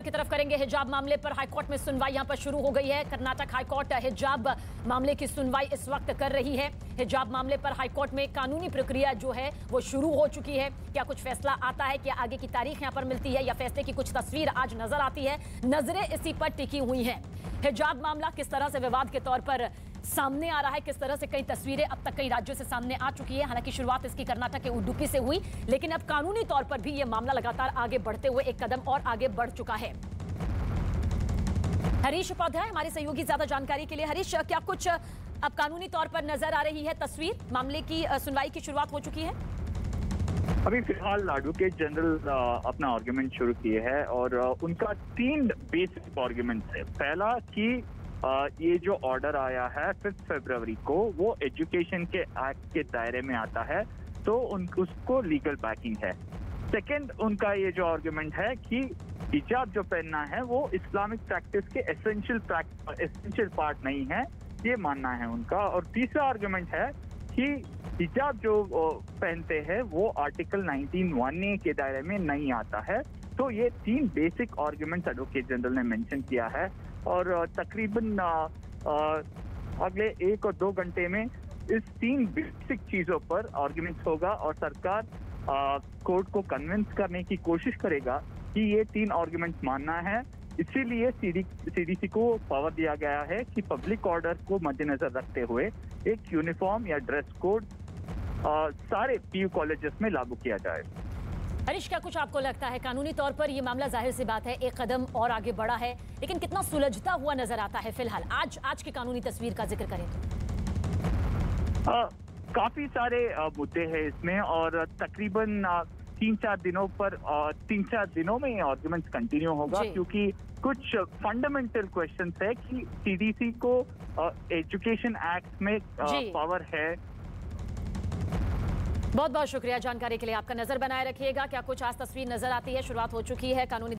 की तरफ करेंगे। हिजाब मामले पर हाईकोर्ट में सुनवाई यहां पर शुरू हो गई है। कर्नाटक हाईकोर्ट हिजाब मामले की सुनवाई इस वक्त कर रही है। हिजाब मामले पर हाईकोर्ट में कानूनी प्रक्रिया जो है वो शुरू हो चुकी है। क्या कुछ फैसला आता है, क्या आगे की तारीख यहां पर मिलती है या फैसले की कुछ तस्वीर आज नजर आती है? नजरें इसी पर टिकी हुई हैं। हिजाब मामला किस तरह से विवाद के तौर पर सामने आ रहा है, किस तरह से कई तस्वीरें अब तक कई राज्यों से सामने आ चुकी है। हालांकि शुरुआत इसकी कर्नाटक के उडुपी से हुई, लेकिन अब कानूनी तौर पर भी यह मामला लगातार आगे बढ़ते हुए एक कदम और आगे बढ़ चुका है। हरीश उपाध्याय हमारे सहयोगी ज्यादा जानकारी के लिए। हरीश, क्या कुछ अब कानूनी तौर पर नजर आ रही है तस्वीर? मामले की सुनवाई की शुरुआत हो चुकी है। अभी फिलहाल एडवोकेट जनरल अपना आर्गुमेंट शुरू किए हैं और उनका 3 बेसिक आर्गुमेंट्स है। पहला कि ये जो ऑर्डर आया है 5 फरवरी को वो एजुकेशन के एक्ट के दायरे में आता है, तो उसको लीगल बैकिंग है। सेकंड, उनका ये जो आर्गुमेंट है कि हिजाब जो पहनना है वो इस्लामिक प्रैक्टिस के एसेंशियल पार्ट नहीं है, ये मानना है उनका। और तीसरा आर्गुमेंट है कि हिजाब जो पहनते हैं वो आर्टिकल 19(1)(a) के दायरे में नहीं आता है। तो ये 3 बेसिक आर्गुमेंट्स एडवोकेट जनरल ने मेंशन किया है और तकरीबन अगले 1 और 2 घंटे में इस 3 बेसिक चीजों पर आर्गुमेंट्स होगा और सरकार कोर्ट को कन्विंस करने की कोशिश करेगा कि ये 3 आर्गुमेंट्स मानना है। इसीलिए सीडीसी को पावर दिया गया है कि पब्लिक ऑर्डर को मद्देनजर रखते हुए एक यूनिफॉर्म या ड्रेस कोड सारे पीयू कॉलेजेस में लागू किया जाए। हरीश, क्या कुछ आपको लगता है कानूनी तौर पर यह मामला जाहिर सी बात है एक कदम और आगे बढ़ा है, लेकिन कितना सुलझता हुआ नजर आता है फिलहाल आज की कानूनी तस्वीर का जिक्र करें तो? काफी सारे मुद्दे हैं इसमें और तकरीबन 3-4 दिनों में ये आर्गुमेंट्स कंटिन्यू होगा, क्योंकि कुछ फंडामेंटल क्वेश्चंस है कि सीडीसी को एजुकेशन एक्ट में पावर है। बहुत बहुत शुक्रिया जानकारी के लिए। आपका नजर बनाए रखिएगा। क्या कुछ आज तस्वीर नजर आती है? शुरुआत हो चुकी है कानूनी